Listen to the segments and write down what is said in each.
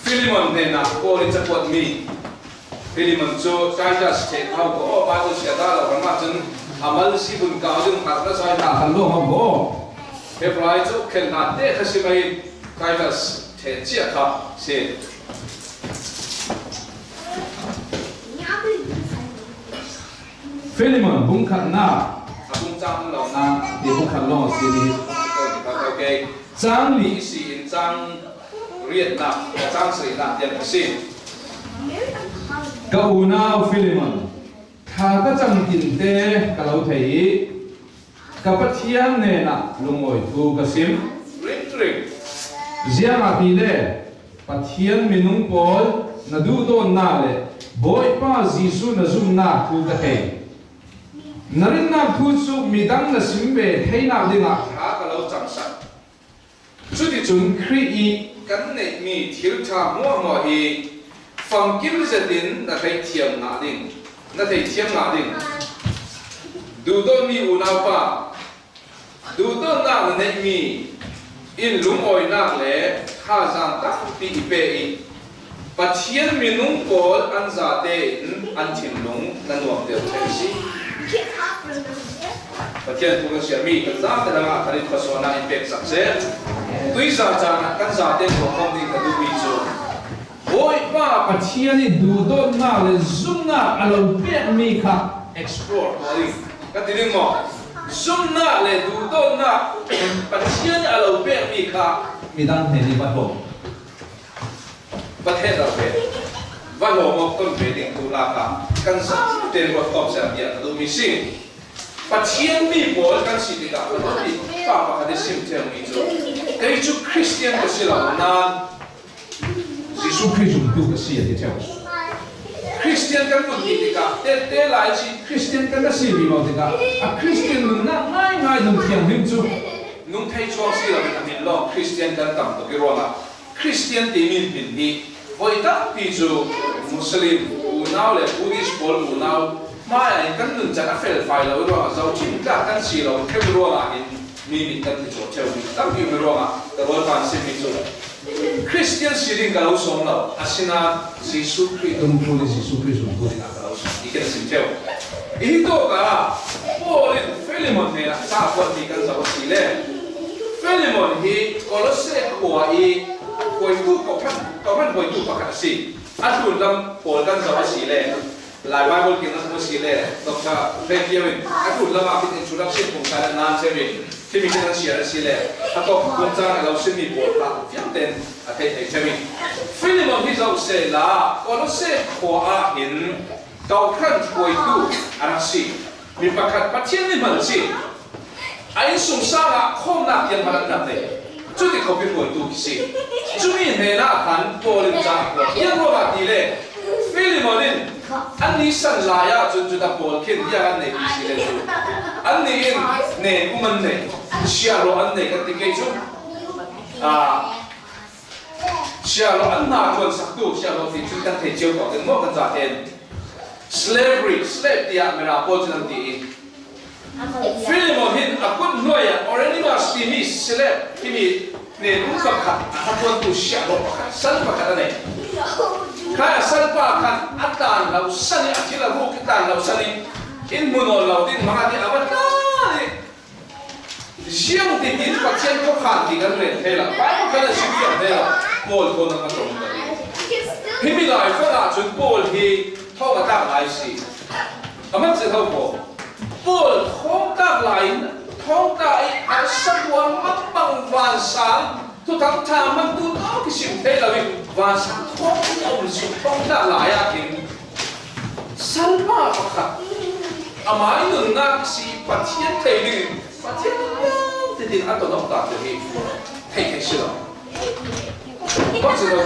Philemon ne na Paul in support me Philemon so Titus take how go Bible share da la ma chun amal si bun ka jung khat na sai na kan lo ma go Hebrai so ken na te khasimai Titus te chia kha se Philemon bung khat na bung chang lo na di bung khat lo si di okay chang li si in chang riết nạp trang sử nạp tiền xin cậu nào Philemon thà các trang kinh tế cả lâu thấy cả bất thiên này nè lùng ngồi thu cả sim ring riêng là gì đấy bất thiên mình nung bol na du don na lệ boy pa Giêsu na zoom na thu cả thấy narin na thu su midang na sim về thấy nào đi ngã thà cả lâu chẳng sạch chút thì chúng Christ cái này mi thiếu thà mua hi phòng kim gia đình là thấy thiềm ngã đình là thấy thiềm ngã đình đủ đôi mi u nào pa đủ đôi na là này mi in lúng oi na lẽ hà giang tắc bị bể và thiên mi nung bol ăn giả tê ăn thiên lúng là nuông đều thấy gì và thiên cũng sẽ mi cái giá thế là cái khó số na impact sắp xếp tuy rằng rằng các gia đình của công ty các đối tượng ôi ba phát hiện đi đủ đôi na là zoom na alo biết mi khác explore đi các thứ gì mà zoom na là đủ đôi na phát hiện alo biết mi khác mi đang thấy đi bắt hồ bắt hết rồi về bắt hồ một con về điện tu la cả căn sát tiền của công sản điện đối mi sinh phát hiện mi bol căn sĩ đi cả nó đi ba cái sim theo mi chỗ cái chú Christian cái gì là na Giêsu Christ dùng tu cái gì để theo Christian cái một gì thì cả thế lại chỉ Christian cái gì bị bao thì cả Christian nung na ngay nung thiang him chú nung thấy cho gì là mình lo Christian cái tầm đó cái rồi Christian thì mình bình đi với ta ví dụ Muslim nào là Buddhist Paul nào mà anh cái nung chắc phải phải là rồi rồi chính cả cái gì là cái rồi là mi kan ti cho cheu mi tam pi ro ma ta ro tan se mi cho Christian siring ka lo som la asina Giêsu Christ dum ko Giêsu Christ dum ko na ka lo som iken sim cheu i to ka Paul Philemon ne sa ko ti kan sa si le Philemon hi Colossae ko i ko tu ko kan ko tu pa ka si atun lam Paul kan sa si le lại Bible kinh nó có gì đấy, đọc cho về kia mình, cái cuốn là mà cái chủ đắc xin cùng cái nam xem mình, khi mình đang share gì đấy, cái đó cũng trang làเราxin mình bổ là phiền tên, thấy xem mình, Philemon thì giáo sẽ là, còn nó sẽ khoa hiện, đầu khăn quay tu, anh sĩ, mình bắt thiên mình mà sĩ, anh sung sang là không nạp tiền mà nạp đấy, chú thì không biết quay tu cái gì, chú mình này là hắn Paul lên trang, yên rồi mà đi lên. Philemon anh đi săn lại à chúng ta Paul khen dia anh này đi lên chú anh này này cũng anh này xia lo anh này cái tiếng cái chú xia lo anh nào còn sắc tu xia lo thì chúng ta thấy chiếu có cái mốc cái giá tiền slavery slave dia mera Paul chúng ta đi Philemon akut nuôi à Oremus thì mi slave thì mi này cũng gặp khát akut tu xia lo săn bắt cái này kaya salpa kan atan lau sani akila ru kita lau sani in muno lau din mga di abat na siyang titin paksyan ko khanti kan rin hela paano ka na siya hela Paul ko na katong dali himilay ko na chun Paul hi thong atak lai si amat si thong po Paul thong tak lai thong tak ay sagwang mapang vansang tu thằng cha mang tu đó cái sự thế là vì và sáng không ông sự không đã lại à thì sân mà phải mãi đừng na cái sự phát triển thế đi phát triển thì anh tôi nói ta thì thấy sự bắt đầu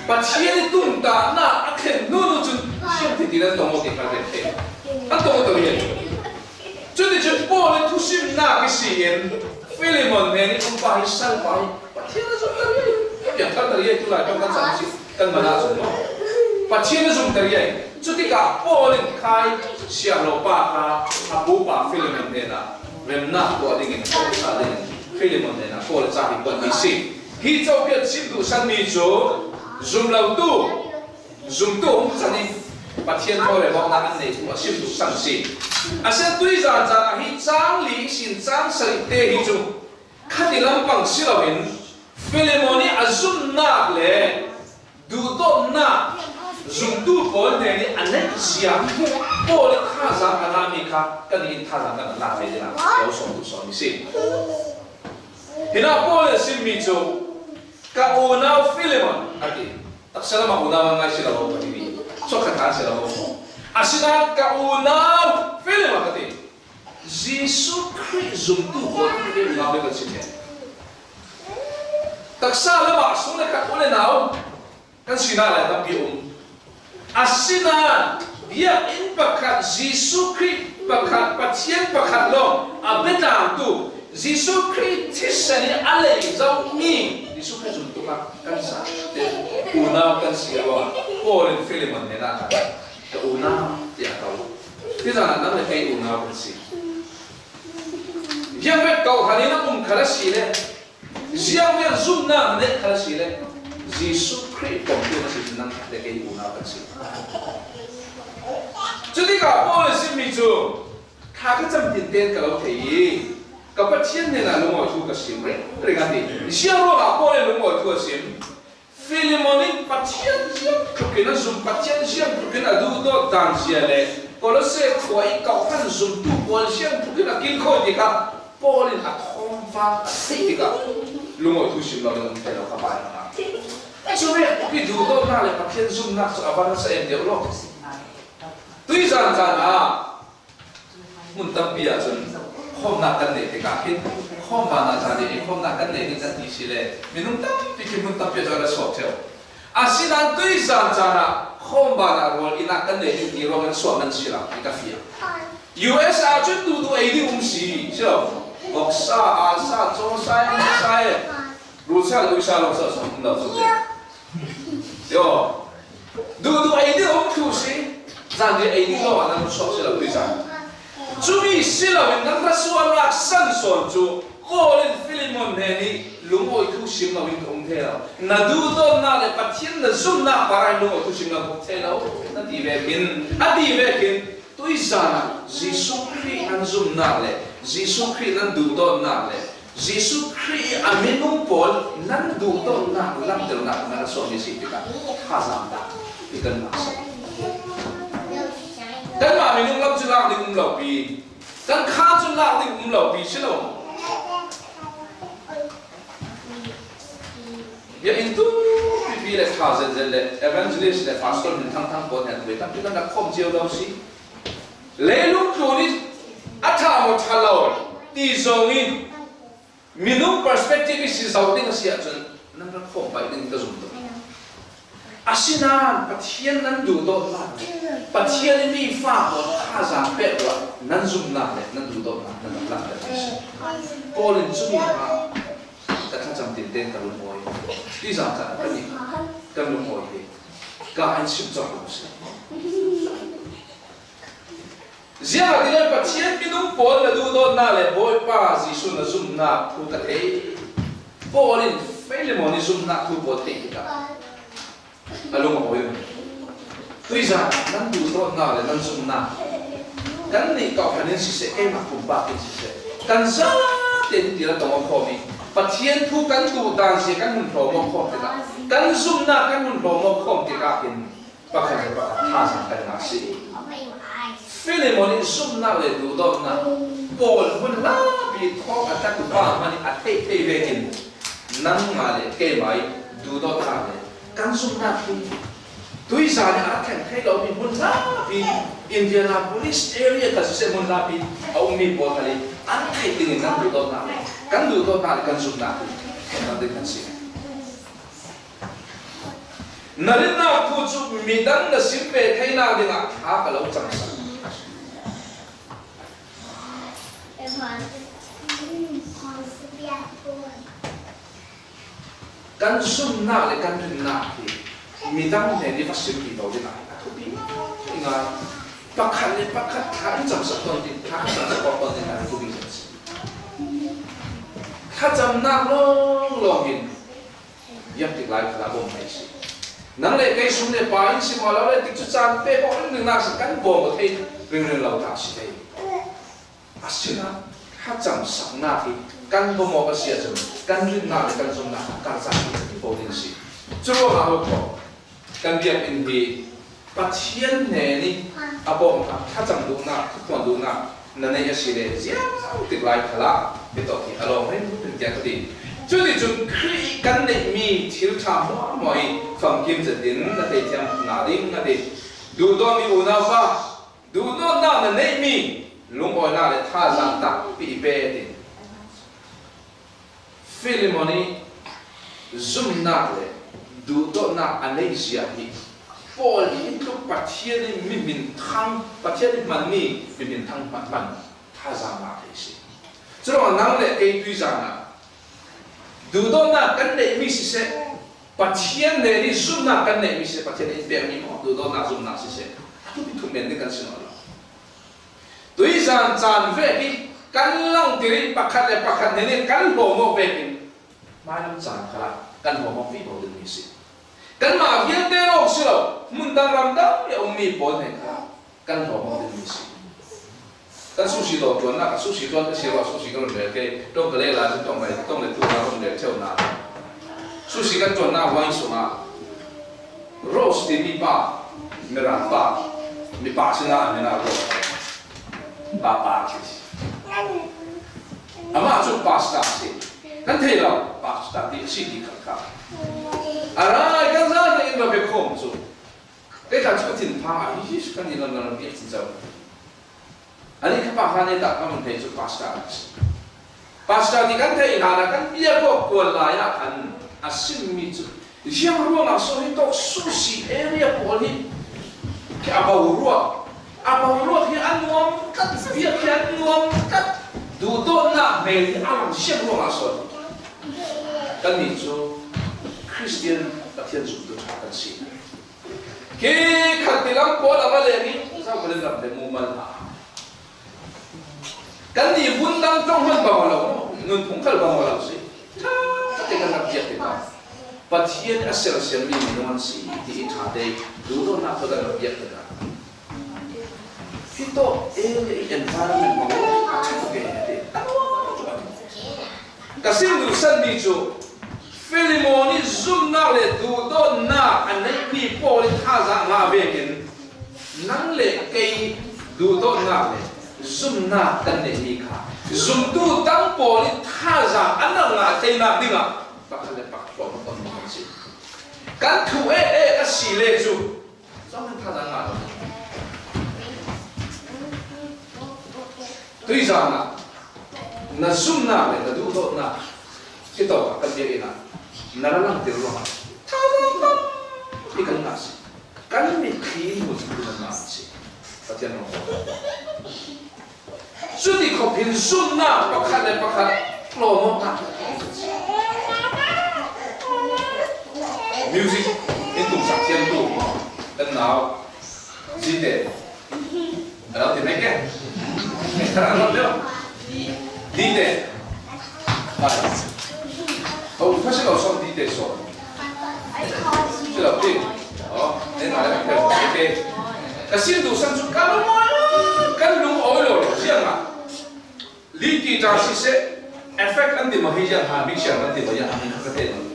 phát triển tung ta na anh khen nó nó chun xem thì anh tôi nói cái thế anh tôi nói vậy cho nên chúng Paul thu sim na cái sự Philemon này ông phải sang phải thiên nó dùng tới cái việc thân tới đây tôi lại trong căn sản xuất căn mà đã dùng nó và thiên nó dùng tới đây cho tất cả Paul khai xia lô ba ha abu ba Philemon này là rem na của đình không sao đình Philemon này là Paul ra hình quân bị xí khi châu biết xin đủ sang mi chỗ zoom lâu tu zoom tu không sao đi bắt thiên thôi để bọn anh này cũng sim tu sang si sẽ tuy rằng hi trang lý xin trang sợi tê hi chung khát đi làm bằng xí lao hình Philemoni zoom nạc lệ du tốt nạc zoom tu Paul này ni anh siam Paul khá rằng anh làm gì khác cái này khá rằng anh làm gì đó có số tu số mi xin hiện nay Paul xin mi chung ka unao Philemon ati tak sila ma unao ngay sila mo pati so katan sila mo asina ka unao Philemon ati Jesus Christ zoom tu Paul ni ngam le kan sin tak sala ma sung le ka ule nao kan sina la tam bi asina dia in pakat Jesus Christ pakat patien pakat lo abetang tu Jesus Christ tisani ale zau mi Jesus Christ untuk kan sa una kan siapa Paul dan Philemon ni nak ke una dia tahu kita nak nak ke una kan si yang ber kau hari nak kalas ile yang ber zoom nak ne kalas ile Jesus Christ komplit si nak ke una kan si jadi kalau Paul si mi tu kagak jam tinten kalau kei kapag thiên này là lung ngồi thu cái sim đấy, cái cái gì, riêng rồi là Paul lung ngồi thu cái sim, Philemon bắt thiên riêng, cái nó dùng bắt thiên riêng, cái nó đủ đó đàn riêng này, còn nó sẽ quay cầu khăn dùng tu Paul riêng, cái nó kinh khôi thì cả, Paul là thông pha, thì cả, lung ngồi thu sim là lung phải là các bạn là, cho nên cái đủ đó là bắt thiên dùng nát, so bạn sẽ em điều lo, tuy rằng là muốn tập bia chân hôm nào cần để thì cả khi hôm mà nào ra thì hôm nào cần để thì rất là lệ mình không tập thì khi mình tập bây giờ là sốt theo xin anh tuy rằng là hôm mà nào rồi ina cần để thì rồi mình sốt mình xí là cái cà phê US à chút tu ấy đi xí chưa bọc sa cho sai rồi sao lo sao không đâu rồi tu ấy đi tu xí rằng cái ấy đi lo anh sốt xí là tuy rằng chú mi xí là mình đang phát xuân lạc sân xuân chú cô lên Philemon này đi lúng ôi thu xím là mình không thể nào na du đó na để bắt thiên na zoom na para lúng ôi thu xím là không thể nào na đi về kinh tôi rằng Jesus Christ anh zoom na lệ Jesus Christ anh du đó na lệ Jesus Christ anh mình không Paul anh du đó na làm được na số gì gì cả khá rằng thì cần mặc kan mà mình không làm chuyện lạc thì cũng lẩu bì kan khá chuyện lạc thì cũng lẩu bì chứ đâu ya itu bì là khá dần lệ evangelist là pastor mình thăng bộ hẹn với các chúng ta không chiêu đâu xí lấy lúc rồi đi thà một thà lâu đi rồi đi mình lúc perspective is giàu tiếng xí chân nó không phải tiếng ta dùng được asinan pathian nan du do na pathian mi fa ko khaza pe wa nan zum na le nan du do na nan la le Paulin sumi ha ta kha jam tin ten ka lu moi ti za ka ka ni ka lu moi he ka an sim cho ko se zia di le pathian mi nung Paul la du do na le boy pa Jisu na zum na thu ka e Paulin Philemon ni zum na thu bo te ka alo mà hỏi tuy rằng năn đủ tốt nào là năn sung nào cái này cậu phải nên sẽ em mặc cùng bạc thì sẽ cần rất tiền thì là tổng hợp khó đi và thiên thu cần đủ đàn sẽ cần muốn phổ mộc khó thì là cần sung nào cần muốn phổ mộc khó thì cả hiện và phải là tha sang cái nào sĩ Philemon sung nào để đủ tốt nào Paul muốn lá bị khó cả các cụ bà mà đi thấy về hiện năn mà để kê máy đủ tốt nào để kan sung na phi tuy rằng là thành hay lâu bị muốn la bị Indianapolis area cả sẽ muốn la bị ông mi bỏ thầy anh thấy tình kan đủ tốt nào kan sung na phi kan được kan si nãy nào thu chụp mi đăng là xin về thấy nào thì ngã khá cả lâu chẳng sao kan sum na le kan rin na ki mi dang ne ni fasil ki do de na to bi inga pakhat le pakhat tha cham sa ton tin tha sa sa ko ton na to bi kha cham na long long hin yap ti lai kha bom mai si nang le kai sum le pa in si ma lo le tik chu chan pe ko ring na sa kan bo mo thei ring lo ta si thei asina ha cham sak na ki kan bo mo ka sia cham kan ring na le kan sum na ka sa ki bo din si chu ro ma ho ko kan dia in hi pathian ne ni abo ha cham du na ko du na na ne ya si le sia ti lai khala pe to ki alo me tin ja ka ti chú thì chúng khi căn định mi thiếu tham mọi phẩm kim giật đến là để thêm nã đinh là để đủ đôi mi u nào pha đủ đôi nào là nấy mi lúc gọi nào để tha giang tắc bị bê thì Philemoni zoom nã để đủ đôi nào anh ấy gì à hi Paul hiện lúc bắt thiên đi mình thăng bắt thiên đi mình mình thăng mình tha giang nã thế gì cho nên năng lệ cái tuy rằng là đủ đôi na căn này mi sẽ bắt thiên này đi zoom na căn này mi sẽ bắt thiên in bèn mi mò đủ đôi na zoom na sẽ tu bị thu men đi căn sinh nó tuy rằng chán về đi căn lăng tì bắt khát này căn bộ mò về đi mai năm chán khá căn bộ mò phi bộ được mi sẽ căn mà viên đen ông sửa muốn đang làm đó thì ông mi bộ này căn bộ mò được mi sẽ但苏西都转那，苏西转的些话，苏西个人给东个来啦，就东来做那东来跳那。苏西个转那玩什么 ？Rose 的米巴，米兰巴，米巴是哪米那个？巴就是。阿妈做巴斯达是，咱睇了巴斯达的是的看看。啊啦，刚才那个别空做，你看这个挺怕，你是看你那别紧张。Ani kapahane tak kamu thei chu pasta di kan thei hana kan bia ko la ya kan asim mi chu siang ruang la so hi tok sushi area poli ke apa ruang hi anuam kat bia ki anuam kat du do na me ang siang ruang la so kan ni chu Christian pathian chu tu kan si ke khatilang ko la le ni sao ko le ram de mu mal ha kan ni bun dang trong hơn bao lâu nun cũng khal bao lâu gì thế kan nak dia kita pathian asal mi nuan si ti tha de du do na khoda nak dia kita kita environment mo attack ke de kasim du san mi chu Philemoni zoom na le du do na anai mi po le tha za nga ve kin nang le kai du do na le zoom na kan ne ni kha zoom tu tang po ni tha za anang na te na dinga bakal le pak po ko mo si kan thu a si le chu song tha za nga tui za na zoom na le du do na ki to kan dia ina naralang te ro tha za ikan na si kan mi khi mo chu na si patian no Sudah kau pilih sunnah pakai kelompok tak. Music itu saksian tu kenal zide. Ada di mana? Kerana dia zide. Oh, pasti kau soal zide soal. Sudah betul. Oh, ini ada yang okay. Kasih tu sangat kalau kan lung oil siapa? Liki jasi se efek nanti mahijang habis yang nanti banyak angin ketelan.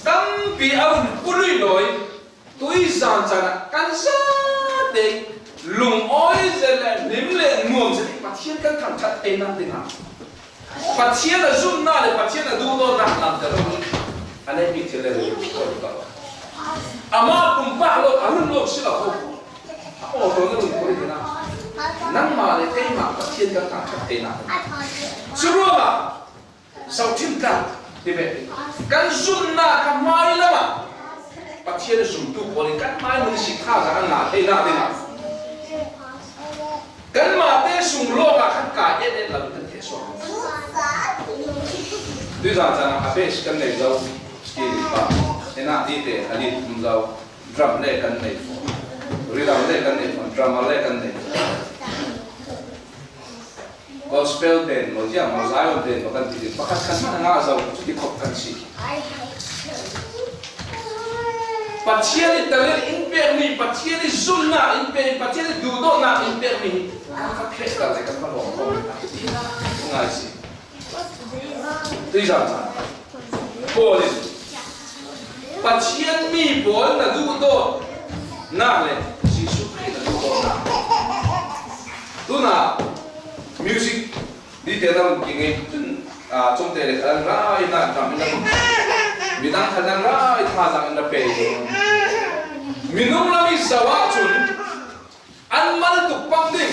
Tapi awal pului loi tui zanjana kan sate lung oil zela nimle nuam zeli patien kan kantat enam dengan. Patien la zoom na le patien la dulu nak nam terus. Ane bicara le ama kumpah lo alun lo sila ko. Oh, orang tu boleh kena. Nang male kai ma patien kan kantat enam. Semua sau thiên can, thế vậy, căn zoom na căn mai lắm, bắt thiên zoom tu có đến căn mai mình xịt thao ra căn nào thế nào, căn mà thế zoom lo là căn cả nhất là căn thế số. Tuy rằng là abe căn này đâu, cái gì ba, thế nào đi thế, anh đi cùng đâu, drum này căn này, rhythm này căn này, drama này căn này. Gospel den, mau dia mau Zion den, bahkan tidak. Bahkan kan mana ngazau, jadi kok kan sih. ปัจเจียนแต่เรื่องอินเปอร์มีปัจเจียนซุ่มนะอินเปอร์ปัจเจียนดูโดนะอินเปอร์มีก็แค่กันเลยกันมาบอกผมง่ายสิที่สำคัญโบลิปัจเจียนมีบอลนะดูโดน่าเลยสิสุขีนะดูโดนะดูนะมิวสิกดีเทลนั่งกินจนจงเตะเลยกันร้ายนะทำให้เรามีนั่งขันนั่งร้ายท่าทางนั่งเปย์มีนุ่มละมีสวัสดิ์จุนอันมันตุกปังดิ่ง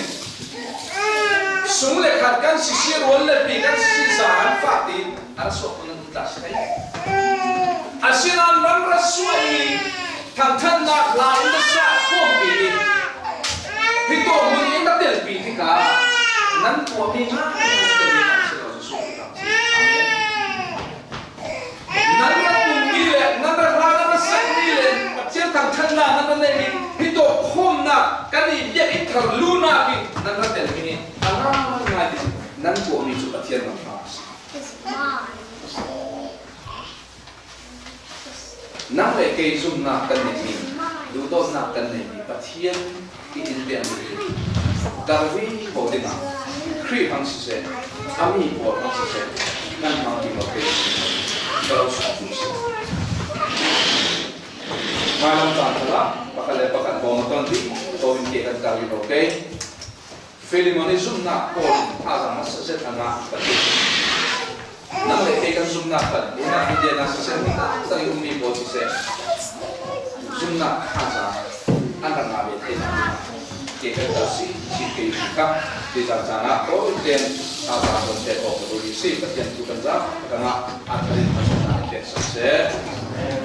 สมเล็กขัดกันสิเชียร์วันเล็กปีกันสิสารฟาดินอันสวดมันตัดใช่อาเซียนรันรัสวยทางท่านนักลายนักสะสมปีที่ตัวมึงเองก็เดินปีที่กานั้นตัวมีมากนั้นก็ตุ่มมีเลยนั้นก็ลายนั้นก็ใส่มีเลยเชื่อทางท่านนักนั้นเลยมีที่ตัวคมนักกันนี่เยอะอีกทางลูนาปีนั้นก็เดินปีนี้อะไรง่ายดินั้นตัวมีจุดเทียนมาฟาสนั่งเลยเกยซุ่มนักกันนี่ดูโต๊ะนักกันนี่ปะเทียนที่อินเดียนี่การวิ่งโบดินาครีพังสิเซอามีโบพังสิเซนั่นทางที่เราเกยเราสุดสุดมาลำบากละปะกันเลยปะกันบอมตอนที่ตัวอินเดียกันการวิ่งโอเคฟิลิปมันนี่ซุ่มนักโบอาจารย์มาเสร็จทางนักปะเทียนนั่งเลยเกยกันซุ่มนักกันนี่นะอินเดียนักเสร็จนี่ตั้งแต่มีโบสิเซซุ่มนักอาจารย์อันนั้นมาเป็นที่นั่นเกี่ยวกับสิ่งที่เกี่ยวกับที่จะจ้างโอ้เรียนอาจารย์คนเด็กออกมาดูสิ่งที่เรียนทุกคนจะการอาจารย์มาสอนให้เด็กศึกษา